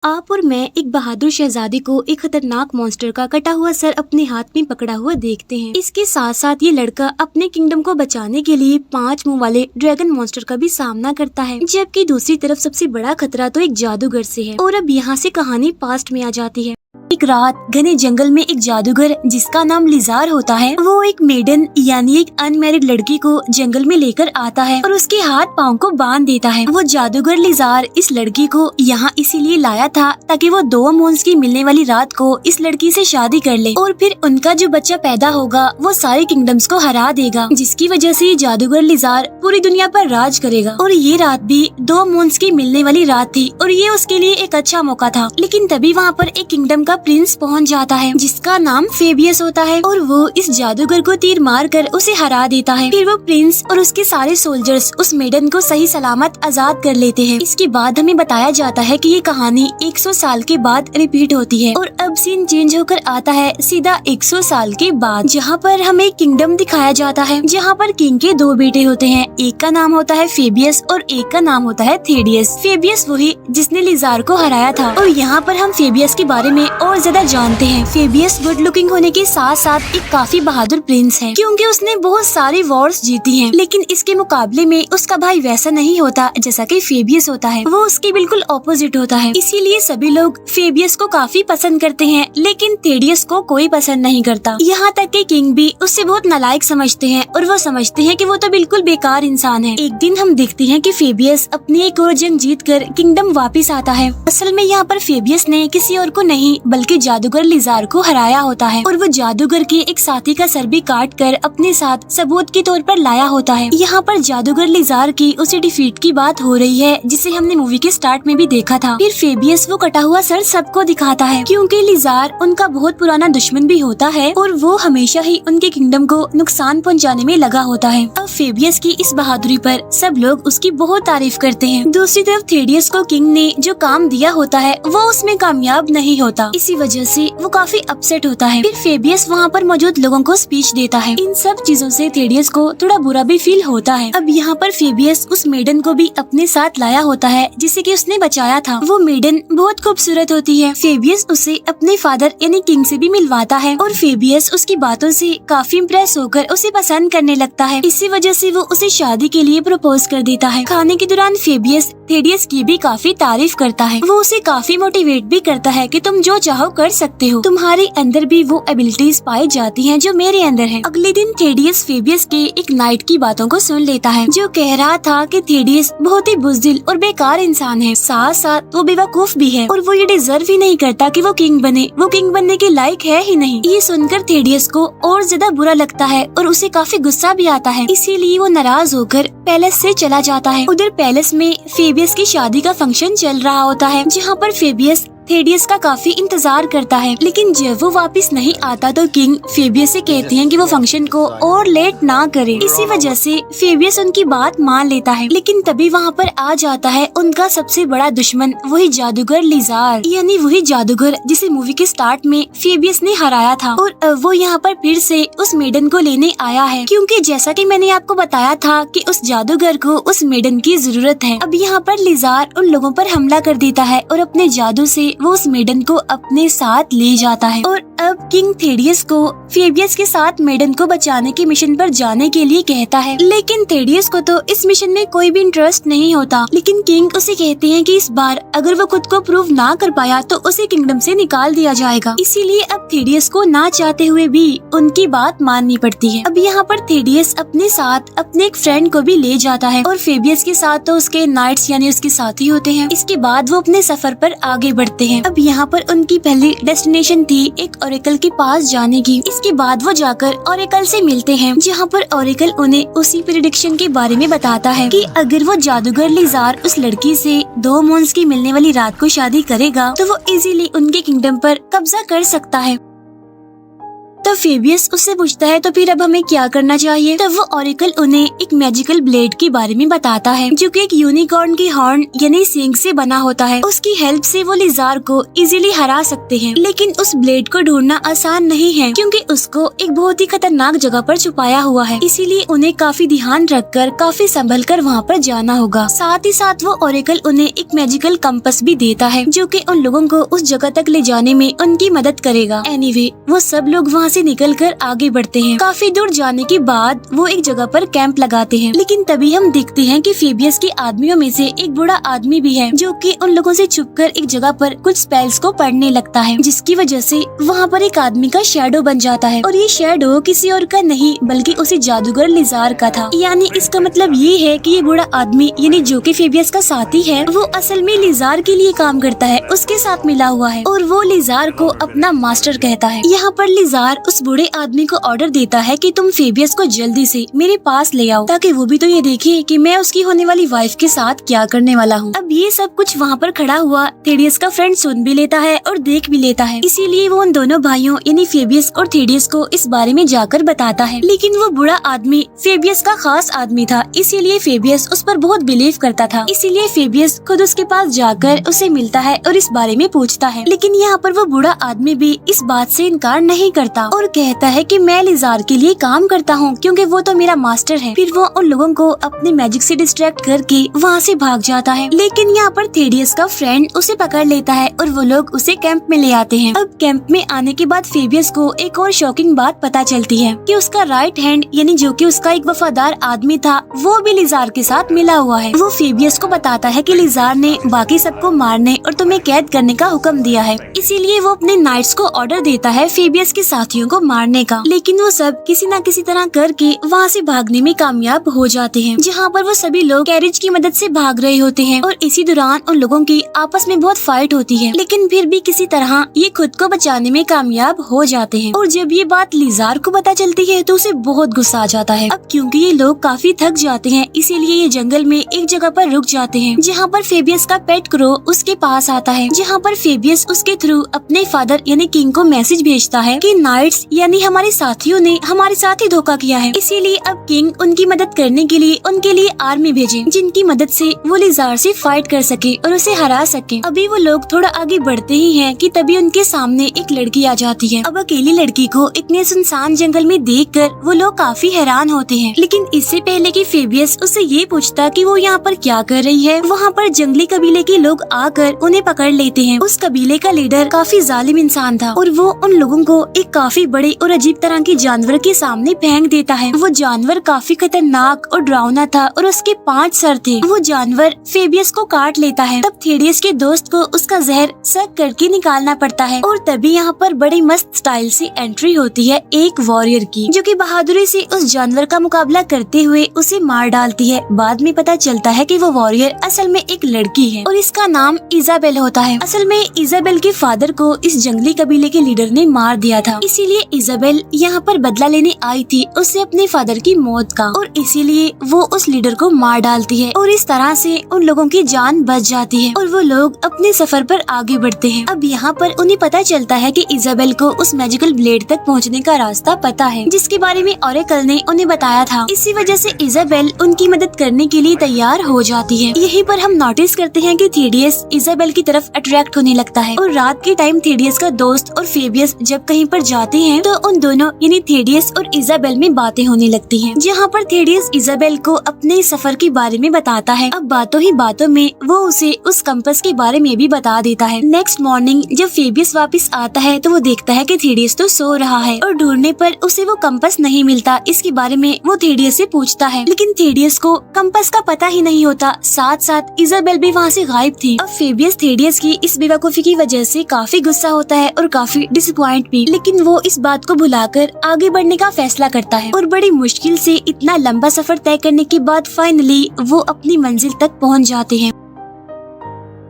आप और मैं एक बहादुर शहजादे को एक खतरनाक मॉन्स्टर का कटा हुआ सर अपने हाथ में पकड़ा हुआ देखते हैं। इसके साथ साथ ये लड़का अपने किंगडम को बचाने के लिए 5 मुंह वाले ड्रैगन मॉन्स्टर का भी सामना करता है, जबकि दूसरी तरफ सबसे बड़ा खतरा तो एक जादूगर से है। और अब यहाँ से कहानी पास्ट में आ जाती है। एक रात घने जंगल में एक जादूगर जिसका नाम लिजार होता है, वो एक मेडन यानी एक अनमैरिड लड़की को जंगल में लेकर आता है और उसके हाथ पाँव को बांध देता है। वो जादूगर लिजार इस लड़की को यहाँ इसीलिए लाया था ताकि वो 2 मून्स की मिलने वाली रात को इस लड़की से शादी कर ले और फिर उनका जो बच्चा पैदा होगा वो सारे किंगडम्स को हरा देगा, जिसकी वजह से ये जादूगर लिजार पूरी दुनिया पर राज करेगा। और ये रात भी 2 मून्स की मिलने वाली रात थी और ये उसके लिए एक अच्छा मौका था। लेकिन तभी वहाँ पर एक किंगडम का प्रिंस पहुंच जाता है जिसका नाम फेबियस होता है और वो इस जादूगर को तीर मारकर उसे हरा देता है। फिर वो प्रिंस और उसके सारे सोल्जर्स उस मेडन को सही सलामत आजाद कर लेते हैं। इसके बाद हमें बताया जाता है कि ये कहानी 100 साल के बाद रिपीट होती है और अब सीन चेंज होकर आता है सीधा 100 साल के बाद, जहाँ पर हमें एक किंगडम दिखाया जाता है जहाँ पर किंग के 2 बेटे होते हैं। एक का नाम होता है फेबियस और एक का नाम होता है थेडियस। फेबियस वही जिसने लिजार को हराया था और यहाँ पर हम फेबियस के बारे में और ज्यादा जानते हैं। फेबियस गुड लुकिंग होने के साथ साथ एक काफी बहादुर प्रिंस है क्योंकि उसने बहुत सारी वॉर्स जीती हैं। लेकिन इसके मुकाबले में उसका भाई वैसा नहीं होता जैसा कि फेबियस होता है, वो उसके बिल्कुल ऑपोजिट होता है। इसीलिए सभी लोग फेबियस को काफी पसंद करते हैं लेकिन थेडियस को कोई पसंद नहीं करता। यहाँ तक कि किंग भी उससे बहुत नालायक समझते हैं और वो समझते हैं कि वो तो बिल्कुल बेकार इंसान है। एक दिन हम देखते हैं कि फेबियस अपनी एक और जंग जीत कर किंगडम वापिस आता है। असल में यहाँ पर फेबियस ने किसी और को नहीं बल्कि जादूगर लिजार को हराया होता है और वो जादूगर के एक साथी का सर भी काट कर अपने साथ सबूत के तौर पर लाया होता है। यहाँ पर जादूगर लिजार की उसे डिफीट की बात हो रही है जिसे हमने मूवी के स्टार्ट में भी देखा था। फिर फेबियस वो कटा हुआ सर सबको दिखाता है क्योंकि लिजार उनका बहुत पुराना दुश्मन भी होता है और वो हमेशा ही उनके किंगडम को नुकसान पहुँचाने में लगा होता है। अब फेबियस की इस बहादुरी पर सब लोग उसकी बहुत तारीफ करते हैं। दूसरी तरफ थेडियस को किंग ने जो काम दिया होता है वो उसमें कामयाब नहीं होता, इसी वजह से वो काफी अपसेट होता है। फिर फेबियस वहाँ पर मौजूद लोगों को स्पीच देता है। इन सब चीजों से थेडियस को थोड़ा बुरा भी फील होता है। अब यहाँ पर फेबियस उस मेडन को भी अपने साथ लाया होता है जिसे कि उसने बचाया था। वो मेडन बहुत खूबसूरत होती है। फेबियस उसे अपने फादर यानी किंग से भी मिलवाता है और फेबियस उसकी बातों से काफी इम्प्रेस होकर उसे पसंद करने लगता है। इसी वजह से वो उसे शादी के लिए प्रपोज कर देता है। खाने के दौरान फेबियस थेडियस की भी काफी तारीफ करता है। वो उसे काफी मोटिवेट भी करता है कि तुम जो चाहो कर सकते हो, तुम्हारे अंदर भी वो एबिलिटीज पाई जाती हैं जो मेरे अंदर है। अगले दिन थेडियस फेबियस के एक नाइट की बातों को सुन लेता है जो कह रहा था कि थेडियस बहुत ही बुज़दिल और बेकार इंसान है, साथ साथ वो बेवकूफ भी है और वो ये डिजर्व ही नहीं करता कि वो किंग बने, वो किंग बनने के लायक है ही नहीं। ये सुनकर थेडियस को और ज्यादा बुरा लगता है और उसे काफी गुस्सा भी आता है, इसीलिए वो नाराज होकर पैलेस से चला जाता है। उधर पैलेस में फेबियस की शादी का फंक्शन चल रहा होता है जहाँ पर फेबियस थेडियस का काफी इंतजार करता है। लेकिन जब वो वापस नहीं आता तो किंग फेबियस से कहते हैं कि वो फंक्शन को और लेट ना करे। इसी वजह से फेबियस उनकी बात मान लेता है। लेकिन तभी वहाँ पर आ जाता है उनका सबसे बड़ा दुश्मन, वही जादूगर लिजार, यानी वही जादूगर जिसे मूवी के स्टार्ट में फेबियस ने हराया था। और वो यहाँ पर फिर से उस मेडन को लेने आया है क्योंकि जैसा कि मैंने आपको बताया था कि उस जादूगर को उस मेडन की जरूरत है। अब यहाँ पर लिजार उन लोगों पर हमला कर देता है और अपने जादू से वो उस मेडन को अपने साथ ले जाता है। और अब किंग थेडियस को फेबियस के साथ मेडन को बचाने के मिशन पर जाने के लिए कहता है। लेकिन थेडियस को तो इस मिशन में कोई भी इंटरेस्ट नहीं होता। लेकिन किंग उसे कहते हैं कि इस बार अगर वो खुद को प्रूव ना कर पाया तो उसे किंगडम से निकाल दिया जाएगा। इसीलिए अब थेडियस को ना चाहते हुए भी उनकी बात माननी पड़ती है। अब यहाँ पर थेडियस अपने साथ अपने एक फ्रेंड को भी ले जाता है और फेबियस के साथ तो उसके नाइट्स यानी उसके साथी होते हैं। इसके बाद वो अपने सफर पर आगे बढ़ते हैं। अब यहाँ पर उनकी पहली डेस्टिनेशन थी एक ओरेकल के पास जाने की। इसके बाद वो जाकर ओरेकल से मिलते हैं जहाँ पर ओरेकल उन्हें उसी प्रेडिक्शन के बारे में बताता है कि अगर वो जादूगर लिजार उस लड़की से 2 मून्स की मिलने वाली रात को शादी करेगा तो वो इजीली उनके किंगडम पर कब्जा कर सकता है। तब फेबियस उससे पूछता है तो फिर अब हमें क्या करना चाहिए। तब वो ऑरेकल उन्हें एक मैजिकल ब्लेड के बारे में बताता है जो कि एक यूनिकॉर्न की हॉर्न यानी सींग से बना होता है। उसकी हेल्प से वो लिजार को इजीली हरा सकते हैं, लेकिन उस ब्लेड को ढूंढना आसान नहीं है क्योंकि उसको एक बहुत ही खतरनाक जगह पर छुपाया हुआ है। इसीलिए उन्हें काफी ध्यान रखकर काफी संभल कर वहाँ पर जाना होगा। साथ ही साथ वो ऑरेकल उन्हें एक मैजिकल कंपास भी देता है जो कि उन लोगों को उस जगह तक ले जाने में उनकी मदद करेगा। एनीवे, वो सब लोग वहाँ से निकलकर आगे बढ़ते हैं। काफी दूर जाने के बाद वो एक जगह पर कैंप लगाते हैं, लेकिन तभी हम देखते हैं कि फेबियस के आदमियों में से एक बूढ़ा आदमी भी है जो कि उन लोगों से छुपकर एक जगह पर कुछ स्पेल्स को पढ़ने लगता है, जिसकी वजह से वहाँ पर एक आदमी का शैडो बन जाता है। और ये शैडो किसी और का नहीं बल्कि उसी जादूगर लिजार का था। यानी इसका मतलब ये है कि ये बूढ़ा आदमी यानी जो कि फेबियस का साथी है, वो असल में लिजार के लिए काम करता है, उसके साथ मिला हुआ है और वो लिजार को अपना मास्टर कहता है। यहाँ पर लिजार उस बूढ़े आदमी को ऑर्डर देता है कि तुम फेबियस को जल्दी से मेरे पास ले आओ ताकि वो भी तो ये देखे कि मैं उसकी होने वाली वाइफ के साथ क्या करने वाला हूँ। अब ये सब कुछ वहाँ पर खड़ा हुआ थेडियस का फ्रेंड सुन भी लेता है और देख भी लेता है। इसीलिए वो उन दोनों भाइयों यानी फेबियस और थेडियस को इस बारे में जाकर बताता है। लेकिन वो बूढ़ा आदमी फेबियस का खास आदमी था, इसीलिए फेबियस उस पर बहुत बिलीव करता था। इसीलिए फेबियस खुद उसके पास जाकर उसे मिलता है और इस बारे में पूछता है। लेकिन यहाँ पर वो बूढ़ा आदमी भी इस बात से इनकार नहीं करता और कहता है कि मैं लिजार के लिए काम करता हूँ क्योंकि वो तो मेरा मास्टर है। फिर वो उन लोगों को अपने मैजिक से डिस्ट्रैक्ट करके वहाँ से भाग जाता है। लेकिन यहाँ पर थेडियस का फ्रेंड उसे पकड़ लेता है और वो लोग उसे कैंप में ले आते हैं। अब कैंप में आने के बाद फेबियस को एक और शॉकिंग बात पता चलती है कि उसका राइट हैंड यानी जो कि उसका एक वफादार आदमी था, वो भी लिजार के साथ मिला हुआ है। वो फेबियस को बताता है कि लिजार ने बाकी सबको मारने और तुम्हें कैद करने का हुक्म दिया है, इसीलिए वो अपने नाइट्स को ऑर्डर देता है फेबियस के साथियों को मारने का। लेकिन वो सब किसी न किसी तरह करके वहाँ से भागने में कामयाब हो जाते हैं, जहाँ पर वो सभी लोग कैरेज की मदद से भाग रहे होते हैं और इसी दौरान उन लोगों की आपस में बहुत फाइट होती है। लेकिन फिर भी किसी तरह ये खुद को बचाने में कामयाब हो जाते हैं। और जब ये बात लिजार को पता चलती है तो उसे बहुत गुस्सा आ जाता है। अब क्योंकि ये लोग काफी थक जाते हैं, इसीलिए ये जंगल में एक जगह पर रुक जाते हैं, जहाँ पर फेबियस का पेट क्रो उसके पास आता है, जहाँ पर फेबियस उसके थ्रू अपने फादर यानी किंग को मैसेज भेजता है कि नाइट्स यानी हमारे साथियों ने हमारे साथ ही धोखा किया है, इसीलिए अब किंग उनकी मदद करने के लिए उनके लिए आर्मी भेजे, जिनकी मदद से वो लिजार से फाइट कर सके और उसे हरा सके। अभी वो लोग थोड़ा आगे बढ़ते ही हैं कि तभी उनके सामने एक लड़की आ जाती है। अब अकेली लड़की को इतने सुनसान जंगल में देखकर वो लोग काफी हैरान होते हैं। लेकिन इससे पहले कि फेबियस उससे ये पूछता कि वो यहाँ पर क्या कर रही है, वहाँ पर जंगली कबीले के लोग आकर उन्हें पकड़ लेते हैं। उस कबीले का लीडर काफी जालिम इंसान था और वो उन लोगों को एक काफी बड़े और अजीब तरह के जानवर के सामने फेंक देता है। वो जानवर काफी खतरनाक और डरावना था और उसके 5 सर थे। वो जानवर फेबियस को काट लेता है। तब थेडियस के दोस्त को उसका जहर सक करके निकालना पड़ता है और तभी यहाँ पर बड़ी मस्त स्टाइल से एंट्री होती है एक वॉरियर की, जो कि बहादुरी से उस जानवर का मुकाबला करते हुए उसे मार डालती है। बाद में पता चलता है कि वो वॉरियर असल में एक लड़की है और इसका नाम इजाबेल होता है। असल में इजाबेल के फादर को इस जंगली कबीले के लीडर ने मार दिया था, इसीलिए इजाबेल यहाँ पर बदला लेने आई थी उससे अपने फादर की मौत का, और इसीलिए वो उस लीडर को मार डालती है और इस तरह से उन लोगों की जान बच जाती है और वो लोग अपने सफर पर आगे बढ़ते हैं। अब यहाँ पर उन्हें पता चलता है कि इजाबेल को उस मैजिकल ब्लेड तक पहुँचने का रास्ता पता है, जिसके बारे में ऑरेकल ने उन्हें बताया था। इसी वजह से इजाबेल उनकी मदद करने के लिए तैयार हो जाती है। यहीं पर हम नोटिस करते हैं कि थेडियस इजाबेल की तरफ अट्रैक्ट होने लगता है और रात के टाइम थेडियस का दोस्त और फेबियस जब कहीं पर जाते हैं तो उन दोनों यानी थेडियस और इजाबेल में बातें होने लगती हैं, जहाँ पर थेडियस इजाबेल को अपने सफर के बारे में बताता है। अब बातों ही बातों में वो उसे उस कंपास के बारे में भी बता देता है। नेक्स्ट मॉर्निंग जब फेबियस वापस आता है तो वो देखता है कि थेडियस तो सो रहा है और ढूंढने पर उसे वो कंपास नहीं मिलता। इसके बारे में वो थेडियस से पूछता है, लेकिन थेडियस को कंपास का पता ही नहीं होता। साथ साथ इजाबेल भी वहाँ से गायब थी। अब फेबियस थेडियस की इस बेवकूफी की वजह से काफी गुस्सा होता है और काफी डिसअपॉइंट भी, लेकिन वो इस बात को भुलाकर आगे बढ़ने का फैसला करता है और बड़ी मुश्किल से इतना लंबा सफर तय करने के बाद फाइनली वो अपनी मंजिल तक पहुँच जाते हैं।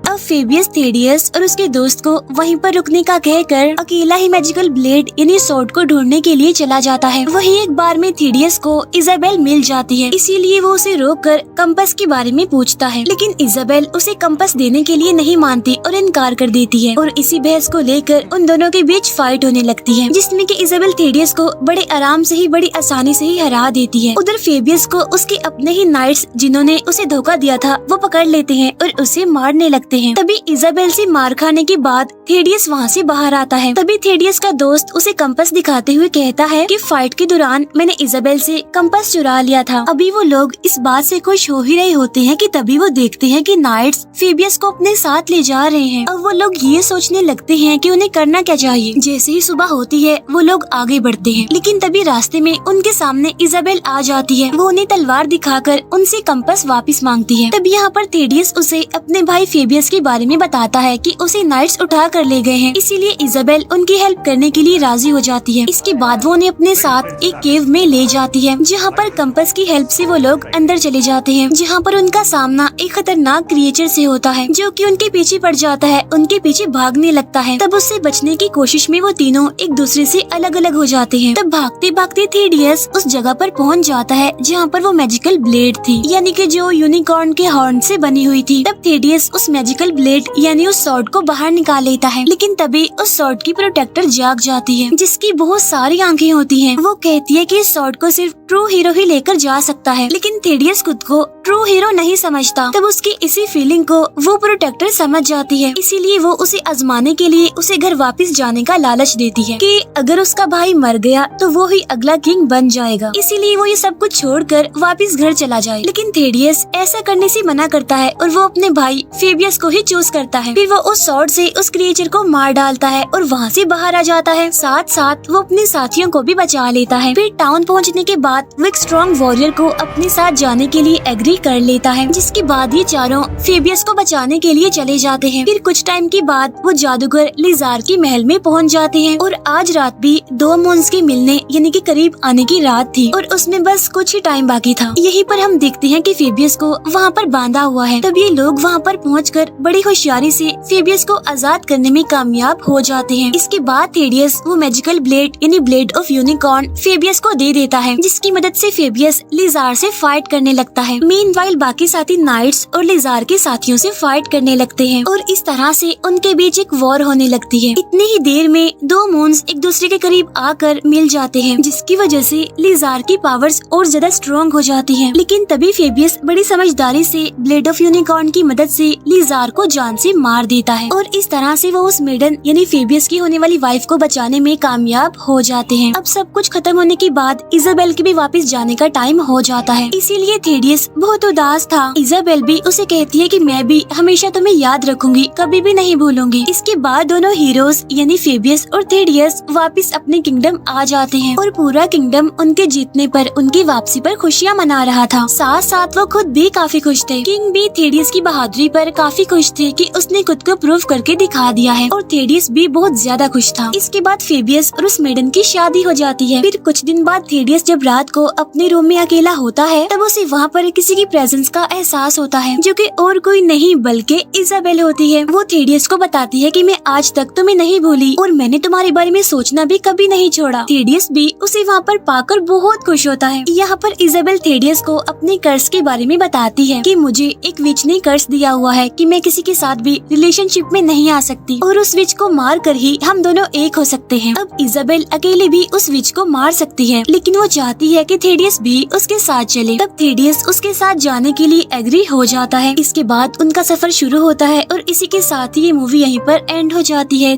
अब फेबियस थेडियस और उसके दोस्त को वहीं पर रुकने का कहकर अकेला ही मैजिकल ब्लेड यानी स्वॉर्ड को ढूंढने के लिए चला जाता है। वही एक बार में थेडियस को इजाबेल मिल जाती है, इसीलिए वो उसे रोककर कंपास के बारे में पूछता है, लेकिन इजाबेल उसे कंपास देने के लिए नहीं मानती और इनकार कर देती है और इसी बहस को लेकर उन दोनों के बीच फाइट होने लगती है, जिसमें कि इजाबेल थेडियस को बड़े आराम से ही बड़ी आसानी से ही हरा देती है। उधर फेबियस को उसके अपने ही नाइट्स जिन्होंने उसे धोखा दिया था वो पकड़ लेते हैं और उसे मारने लगते हैं। तभी इजाबेल से मार खाने के बाद थेडियस वहाँ से बाहर आता है। तभी थेडियस का दोस्त उसे कंपास दिखाते हुए कहता है कि फाइट के दौरान मैंने इजाबेल से कंपास चुरा लिया था। अभी वो लोग इस बात से खुश हो ही रहे होते हैं कि तभी वो देखते हैं कि नाइट्स फेबियस को अपने साथ ले जा रहे हैं। अब वो लोग ये सोचने लगते हैं कि उन्हें करना क्या चाहिए। जैसे ही सुबह होती है वो लोग आगे बढ़ते हैं, लेकिन तभी रास्ते में उनके सामने इजाबेल आ जाती है। वो उन्हें तलवार दिखाकर उनसे कंपास वापस मांगती है। तभी यहाँ पर थेडियस उसे अपने भाई फेबियस के बारे में बताता है कि उसे नाइट्स उठा कर ले गए हैं, इसीलिए इजाबेल उनकी हेल्प करने के लिए राजी हो जाती है। इसके बाद वो उन्हें अपने साथ एक केव में ले जाती है, जहाँ पर कंपास की हेल्प से वो लोग अंदर चले जाते हैं, जहाँ पर उनका सामना एक खतरनाक क्रिएचर से होता है जो कि उनके पीछे पड़ जाता है, उनके पीछे भागने लगता है। तब उससे बचने की कोशिश में वो तीनों एक दूसरे से अलग अलग हो जाते हैं। तब भागते भागते थेडियस उस जगह पर पहुँच जाता है जहाँ पर वो मैजिकल ब्लेड थी, यानी कि जो यूनिकॉर्न के हॉर्न से बनी हुई थी। तब थेडियस उस मैजिकल ब्लेड यानी उस स्वॉर्ड को बाहर निकाल लेता है, लेकिन तभी उस स्वॉर्ड की प्रोटेक्टर जाग जाती है, जिसकी बहुत सारी आंखें होती हैं। वो कहती है कि इस स्वॉर्ड को सिर्फ ट्रू हीरो ही लेकर जा सकता है, लेकिन थेडियस खुद को ट्रू हीरो नहीं समझता। तब उसकी इसी फीलिंग को वो प्रोटेक्टर समझ जाती है, इसीलिए वो उसे आजमाने के लिए उसे घर वापस जाने का लालच देती है कि अगर उसका भाई मर गया तो वो ही अगला किंग बन जाएगा, इसीलिए वो ये सब कुछ छोड़कर वापस घर चला जाए। लेकिन थेडियस ऐसा करने से मना करता है और वो अपने भाई फेबियस को ही चूज करता है। फिर वो उस स्वॉर्ड से उस क्रिएचर को मार डालता है और वहाँ से बाहर आ जाता है। साथ साथ वो अपने साथियों को भी बचा लेता है। फिर टाउन पहुँचने के बाद वो एक स्ट्रॉन्ग वॉरियर को अपने साथ जाने के लिए एग्री कर लेता है, जिसके बाद ये चारों फेबियस को बचाने के लिए चले जाते हैं। फिर कुछ टाइम के बाद वो जादूगर लिजार के महल में पहुँच जाते हैं और आज रात भी दो मून्स के मिलने यानी कि करीब आने की रात थी और उसमें बस कुछ ही टाइम बाकी था। यहीं पर हम देखते हैं कि फेबियस को वहाँ पर बांधा हुआ है। तब ये लोग वहाँ पर पहुंचकर बड़ी होशियारी से फेबियस को आजाद करने में कामयाब हो जाते हैं। इसके बाद थेडियस वो मैजिकल ब्लेड यानी ब्लेड ऑफ यूनिकॉर्न फेबियस को दे देता है, जिसकी मदद से फेबियस लिजार से फाइट करने लगता है। मीनवाइल बाकी साथी नाइट्स और लिजार के साथियों से फाइट करने लगते हैं और इस तरह से उनके बीच एक वॉर होने लगती है। इतनी ही देर में दो मून्स एक दूसरे के करीब आकर मिल जाते हैं, जिसकी वजह से लिजार की पावर्स और ज्यादा स्ट्रॉन्ग हो जाती है। लेकिन तभी फेबियस बड़ी समझदारी से ब्लेड ऑफ यूनिकॉर्न की मदद से लिजार को जान से मार देता है और इस तरह से वो उस मेडन यानी फेबियस की होने वाली वाइफ को बचाने में कामयाब हो जाते हैं। अब सब कुछ खत्म होने के बाद इजाबेल के भी वापस जाने का टाइम हो जाता है, इसीलिए थेडियस बहुत उदास था। इजाबेल भी उसे कहती है कि मैं भी हमेशा तुम्हें याद रखूंगी, कभी भी नहीं भूलूंगी। इसके बाद दोनों हीरोज यानी फेबियस और थेडियस वापस अपने किंगडम आ जाते हैं और पूरा किंगडम उनके जीतने पर उनकी वापसी पर खुशियाँ मना रहा था। साथ साथ वो खुद भी काफी खुश थे। किंग भी थेडियस की बहादुरी पर काफी खुश थे कि उसने खुद को प्रूव करके दिखा दिया है और थेडियस भी बहुत ज्यादा खुश था। इसके बाद फेबियस और उस मेडन की शादी हो जाती है। फिर कुछ दिन बाद थेडियस जब रात को अपने रूम में अकेला होता है तब उसे वहाँ पर किसी की प्रेजेंस का एहसास होता है, जो कि और कोई नहीं बल्कि इजाबेल होती है। वो थेडियस को बताती है कि मैं आज तक तुम्हें नहीं भूली और मैंने तुम्हारे बारे में सोचना भी कभी नहीं छोड़ा। थेडियस भी उसे वहाँ पर पाकर बहुत खुश होता है। यहाँ पर इजाबेल थेडियस को अपने कर्ज के बारे में बताती है कि मुझे एक विच ने कर्ज दिया हुआ है कि मैं किसी के साथ भी रिलेशनशिप में नहीं आ सकती और उस विच को मार कर ही हम दोनों एक हो सकते हैं। अब इजाबेल अकेले भी उस विच को मार सकती है, लेकिन वो चाहती है कि थेडियस भी उसके साथ चले। तब थेडियस उसके साथ जाने के लिए एग्री हो जाता है। इसके बाद उनका सफर शुरू होता है और इसी के साथ ही ये मूवी यहीं पर एंड हो जाती है।